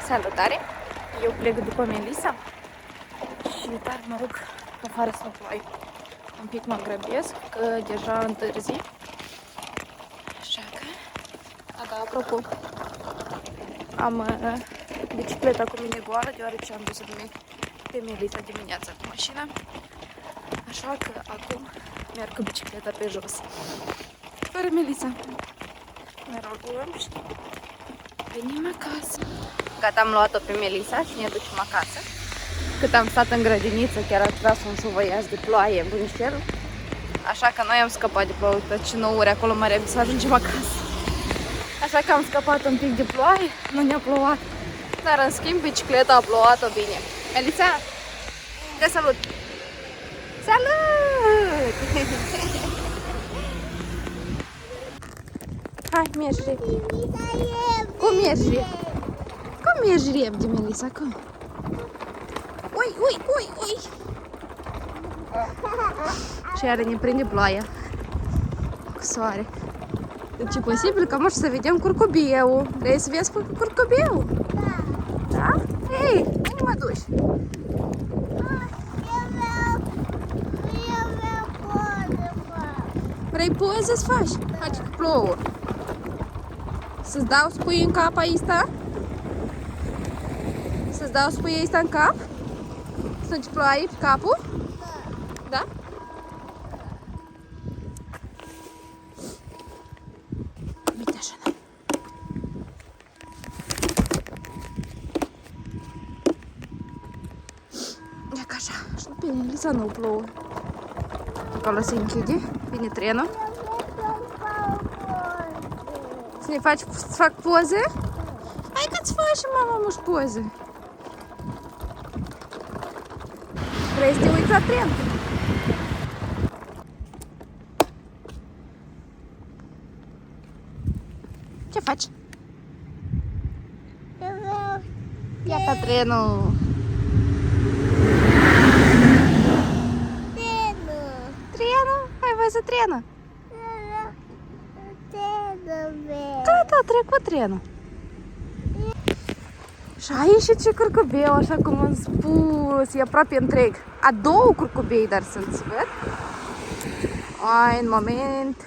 Salutare! Eu plec după Melisa și dar mă rog afară să ploaie. Un pic mă grăbesc că deja întârzi. Așa că... Da, apropo, am bicicleta cu mine goală deoarece am dus pe Melisa dimineața cu mașina. Așa că acum merg cu bicicleta pe jos. Fără Melisa. Ne rugăm și venim acasă. Gata, am luat-o pe Melisa și ne ducem acasă. Cât am stat în grădiniță, chiar a tras un șuvăiaș de ploaie bunicel. Așa că noi am scăpat de ploaie. Uite ce 9 ori acolo mai repede să ajungem acasă. Așa că am scăpat un pic de ploaie, nu ne-a plouat. Dar în schimb bicicleta a plouat-o bine. Melisa, te salut! Salut! Hai, mergi repede. Cum mergi repede? Cum mergi repede, Melisa? Cum? Ui! Și iară ne prinde ploaia. Cu soare. Deci e posibil că să vedem curcubiul. Vrei să vezi curcubiul? Da? Ei, unde mă duci? Vrei poză să faci? Haide că plouă. Să-ți dau spui în cap aici? Să-ți dau spui aici în cap? Să-ți ploaie pe capul? Da? Uite așa, da. Ia ca așa. Și nu bine, Lisa nu plouă. Acolo se închide. Vine trenul. Să fac poze? Hai că-ți faci, mama, muși poze. Vrei să te uiți la tren? Ce faci? Iată trenul. Trenul? Ai văzut trenul? Gata, a trecut trenul. Și a ieșit și curcubeu, așa cum am spus, e aproape întreg. A două curcubei, dar sunt, văd? Ai, în moment.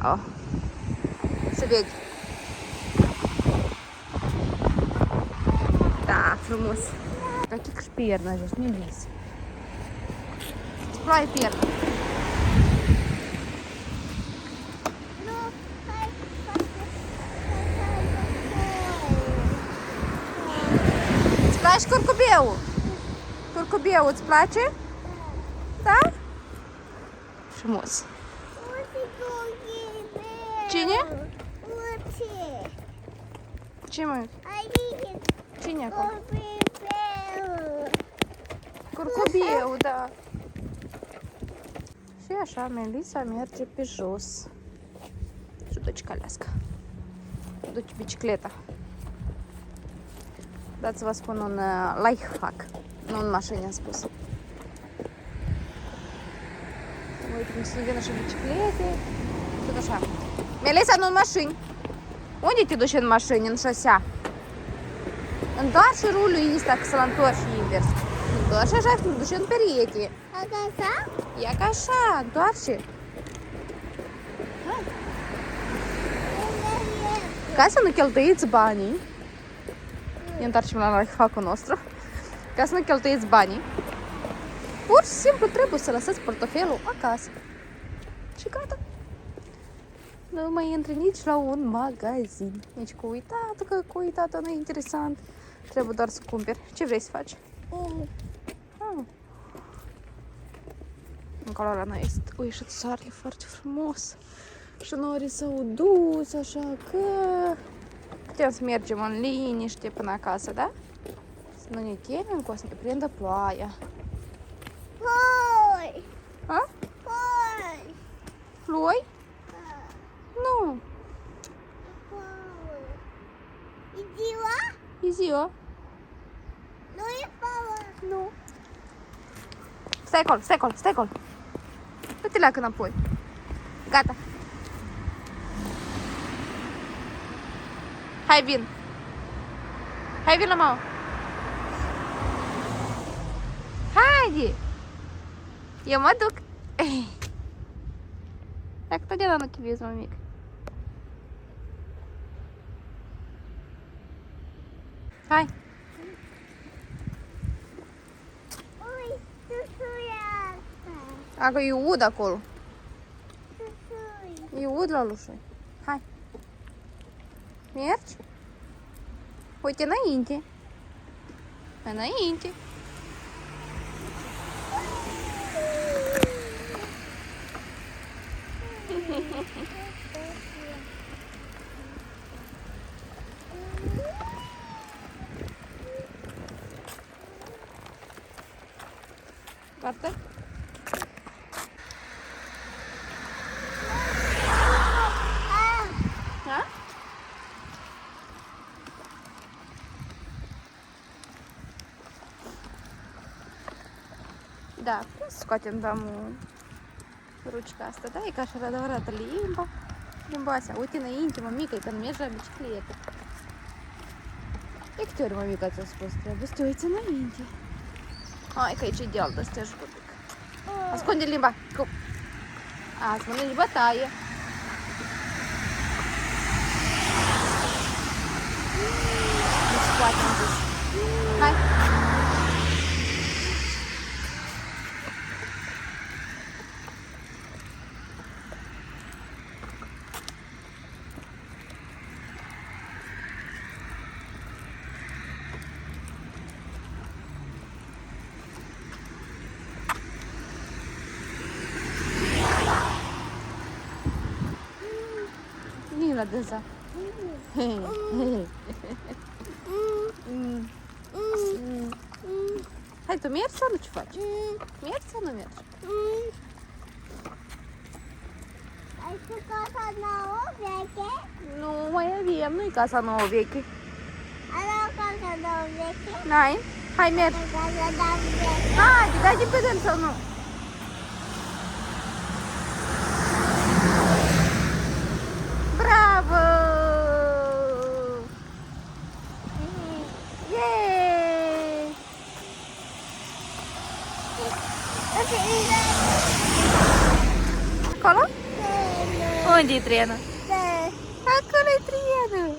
Oh. Se vede. Da, frumos. Каких ж перна, здесь не лезь. Справи перна. Îți place curcubeul? Curcubeul îți place? Da? Frumos. Cine? Ce mă? Cine acolo? Curcubeu, da. Și așa, Melisa merge pe jos. Și duce calească. Duce bicicleta. Dați să vă spun un lifehack. Nu în mașină am spus. Uite cum se vină și biciclete. Tot așa. Melisa, nu în mașini. Unde te duci în mașini, în șosea? Întoarce rulul ăsta, că să-l întorci invers. Întoarce așa și te duci în perete. Ia ca așa, întoarce. Ca să nu cheltuiți banii. Ne întoarcem la lifehack-ul nostru. Ca să nu cheltuiți banii, pur și simplu trebuie să lăsați portofelul acasă. Și gata. Nu mai intri nici la un magazin. Nici cu uitat, că cu uitat nu e interesant. Trebuie doar să cumperi. Ce vrei să faci? Încolo la noi este o ieșit soarele foarte frumos. Și norii s-au dus, așa că putem să mergem în liniște până acasă, da? Să nu ne temem că o să ne prindă ploaia. Ploi! A? Ploi! Ploi? Nu. E ziua? E ziua. Nu e plouă. Nu. Stai acolo. Du-te leacă înapoi. Gata. Hai, vin. Hai, vino, mama. Haide. Eu mă duc. Dacă totdeauna nu chiviezi, mămică. Hai. Ui, susuia asta. Acolo e ud acolo. Susui. E ud la lușoi. Hai. Mergi? Uite înainte. Înainte. Gata? Ha? Da, cum să scoatem, damul, rucica asta? Da, e ca așa adevărată limba astea. Uite înainte, mămică, că nu mergi la bicicletă. De câte ori, mămică, ți-a spus? Trebuie să te uiți înainte. Hai că aici e deal de astea jucătuc. Ascunde limba. Azi mănânci bătaie. Nu se poate, am zis. Hai. La deza. Hai, tu mergi sau nu, ce faci? Mergi sau nu mergi? Ai tu casa nouă veche? Nu mai avem, nu-i casa nouă veche. Are o casa nouă veche? N-ai? Hai, mergi. Casa nouă veche. Hai, dai din pedal sau nu? Bravo! Yay! Acolo? Unde e trenul? Acolo e trenul.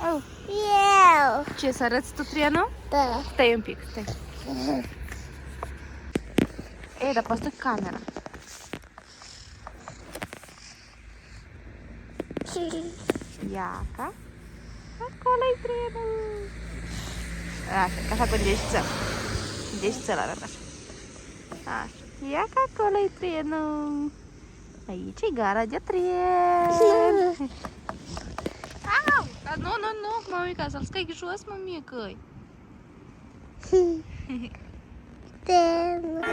Oh. Eu. Ce, să arăți tu trenul? Da. Stai un pic, stai. Ei, dar poți camera. Iaca. Acolo-i trenul. Așa, ca așa cu deșțel. Deșțel arată așa. Așa. Iaca, acolo-i trenul. Aici e gara de tren. Au! Dar nu, mămica, să-l scai jos, mămică. Trenul.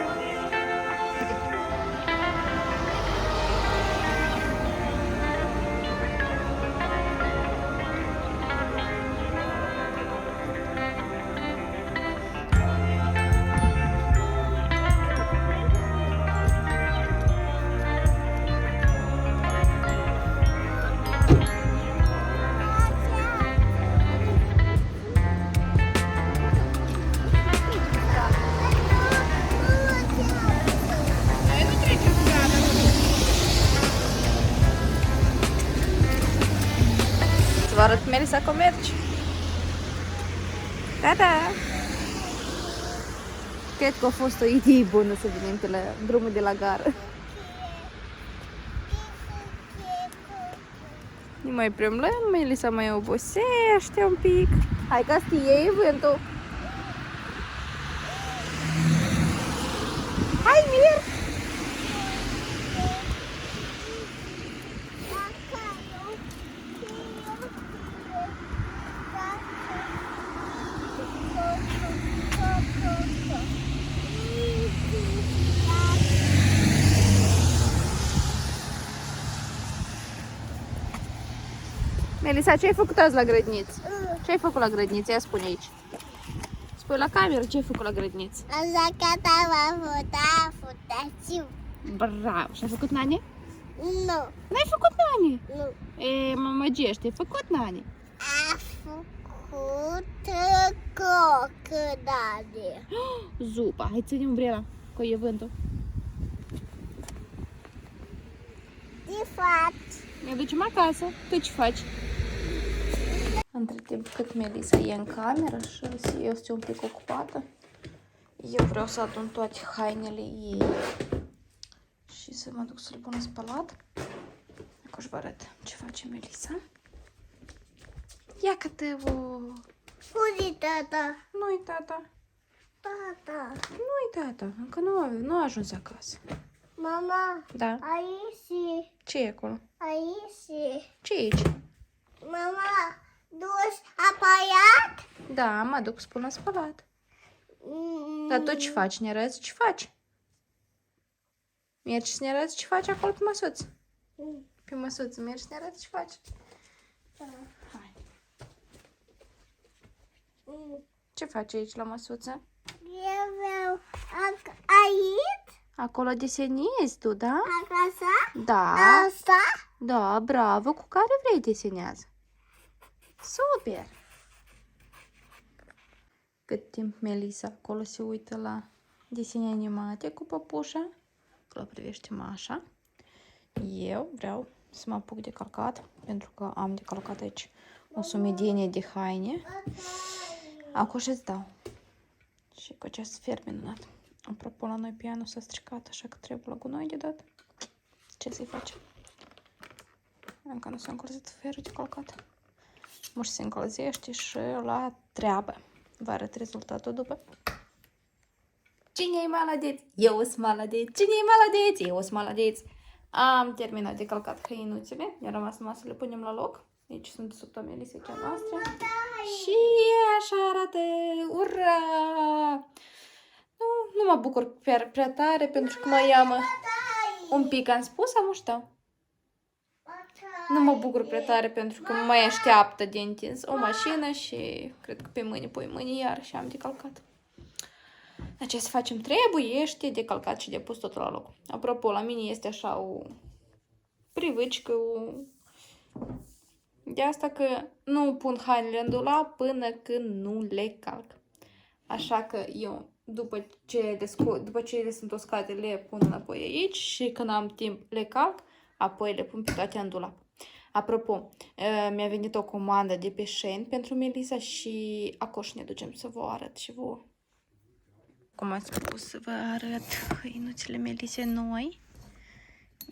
Vă arăt, Melissa, că mergi. Da. Cred că a fost o idee bună să venim pe la drumul de la gară. Nu mai premlăm, Melissa mai obosește un pic. Hai ca să te iei vântul. Hai, mergi! Melissa, ce ai făcut azi la grădiniță? Ce ai făcut la grădiniță? Ia spune aici. Spui la cameră ce ai făcut la grădiniță. Am zacat, am futațiu. Bravo! Și ai făcut nani? Nu. N-ai făcut nani? Nu. E, mămăgește, ai făcut nani? A făcut. crocodile. Zupa, hai ține umbrela, că e vântul. Ce faci? Ne ducem acasă. Tu ce faci? Între timp cât Melissa e în cameră și este un pic ocupată, eu vreau să adun toate hainele ei și să mă duc să le pun spălat. Acum vă arăt ce face Melissa. Ia că te o... Unde tata? Nu-i tata. Tata. Nu-i tata. Încă nu a ajuns acasă. Mama. Da. Aici. Ce e acolo? Aici. Ce e aici? Mama, dus apaiat? Da, mă duc să pun la spălat. Dar tu ce faci? Ne arăți ce faci? Mergi să ne arăți ce faci acolo pe măsuț? Pe măsuț, mergi să ne arăți ce faci? Hai. Ce faci aici la măsuță? Eu vreau aici? Acolo desenezi tu, da? Acasă? Da. Asta? Da, bravo. Cu care vrei desenează? Super! Cât timp Melissa acolo se uită la desene animate cu păpușa, că îl privește Mașa, eu vreau să mă apuc de calcat, pentru că am de calcat aici o sumedenie de haine. Acum și-ți dau. Și cu acest fer minunat. Apropo, la noi pianul s-a stricat, așa că trebuie la gunoi de dat. Ce să-i facem? Încă nu s-a încălzit ferul de calcat. Muși se încălzește și la treabă. Vă arăt rezultatul după. Cine-i maladeț? Eu sunt maladeț. Cine-i maladeț? Eu sunt maladeț. Am terminat de calcat hăinuțele. Ne-a rămas numai să le punem la loc. Aici sunt sub Melisicea noastră. Și așa arată. Ura! Nu mă bucur prea tare pentru că mai am un pic, am spus, am muștau. Nu mă bucur prea tare pentru că mai așteaptă de întins o mașină și cred că pe mâine, poi mâine iar și am de calcat. Dar ce să facem? Trebuiește de calcat și de pus totul la loc. Apropo, la mine este așa o privăcică, de asta că nu pun hainele în dulap până când nu le calc. Așa că eu, după ce le sunt uscate, le pun înapoi aici și când am timp le calc, apoi le pun pe toate în dulap. Apropo, mi-a venit o comandă de pe Shein pentru Melissa și acolo ne ducem să vă arăt și vouă. Cum am spus, să vă arăt hăinuțele Melisse noi.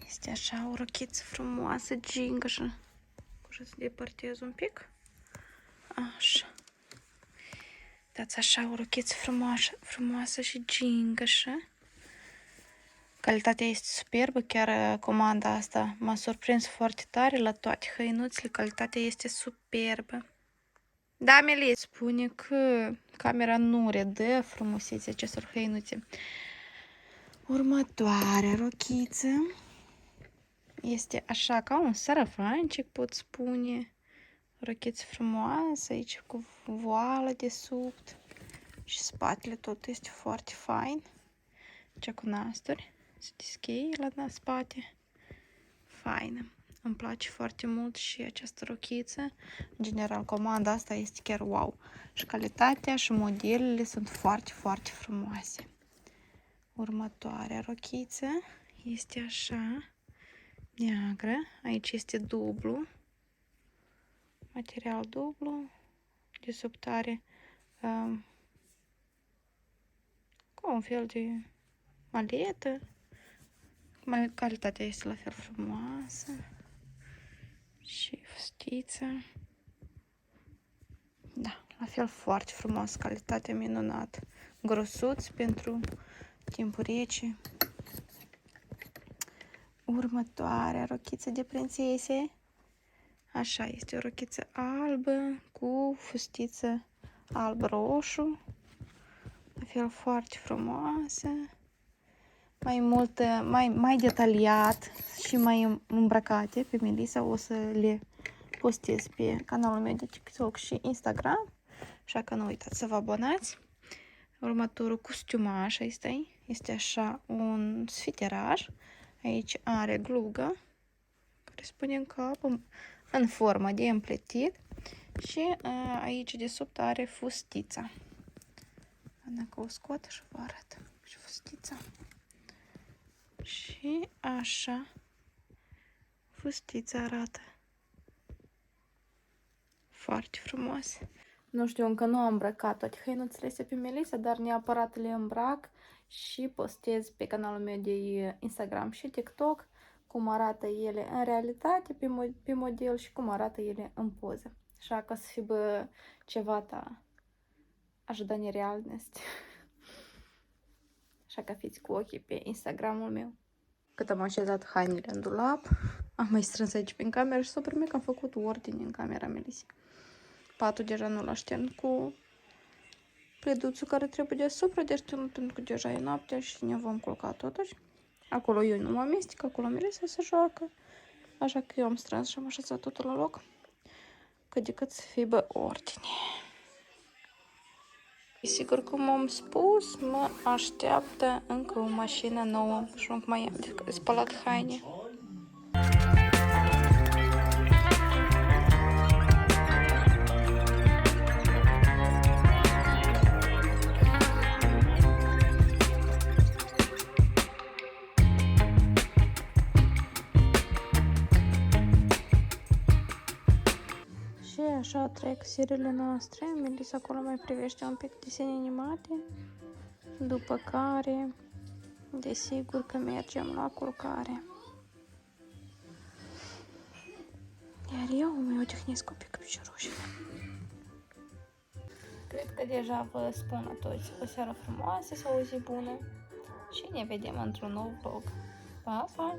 Este așa o rochiță frumoasă, gingășă. Să depărtez un pic. Așa. Dați așa o rochiță frumoasă și gingășă. Calitatea este superbă, chiar comanda asta m-a surprins foarte tare la toate hăinuțele, calitatea este superbă. Da, Melis, spune că camera nu redă frumusețea acestor hăinuțe. Următoarea rochiță este așa ca un sarafancic, pot spune. Rochiță frumoasă, aici cu voală de sub și spatele tot este foarte fain. Cea cu nasturi. Se deschide la spate. Faină. Îmi place foarte mult și această rochiță. În general, comanda asta este chiar wow. Și calitatea și modelele sunt foarte, foarte frumoase. Următoarea rochiță este așa, neagră. Aici este dublu. Material dublu. De subtare. Cu un fel de maletă. Calitatea este la fel frumoasă. Și fustiță. Da, la fel foarte frumos. Calitatea minunată. Grosuț pentru timpul rece. Următoarea rochiță de prințese. Așa, este o rochiță albă cu fustiță alb-roșu. La fel foarte frumoasă. Mai mult, mai detaliat și mai îmbrăcate pe Melissa. O să le postez pe canalul meu de TikTok și Instagram. Așa că nu uitați să vă abonați. Următorul costumaș este așa un sfiteraj. Aici are glugă care se pune în cap în formă de împletit Și aici de sub are fustița. Dacă o scot și vă arăt. Și fustița. Și așa fustița arată. Foarte frumos. Nu știu, încă nu am îmbrăcat toate hăinuțele astea pe Melissa, dar neapărat le îmbrac și postez pe canalul meu de Instagram și TikTok cum arată ele în realitate pe model și cum arată ele în poză. Așa ca să fie ceva ожидание реальности. Așa că fiți cu ochii pe Instagramul meu. Cât am așezat hainele în dulap, am mai strâns aici prin cameră și s-a primit că am făcut ordine în camera Melissa. Patul deja nu-l aștern cu pleduțul care trebuie deasupra de așternut pentru că deja e noaptea și ne vom culca totuși. Acolo eu nu mă amestec, acolo Melissa se joacă. Așa că eu am strâns și am așezat totul la loc. Cât de cât să fie ordine. Sigur, cum am spus, mă așteaptă încă o mașină nouă și încă mai am de spălat haine. Și așa trec seriile noastre. Melissa acolo mai privește un pic desene animate. După care, desigur că mergem la culcare. Iar eu mă odihnesc un pic piciorușele. Cred că deja vă spun toți o seară frumoasă sau o zi bună. Și ne vedem într-un nou vlog. Pa, pa!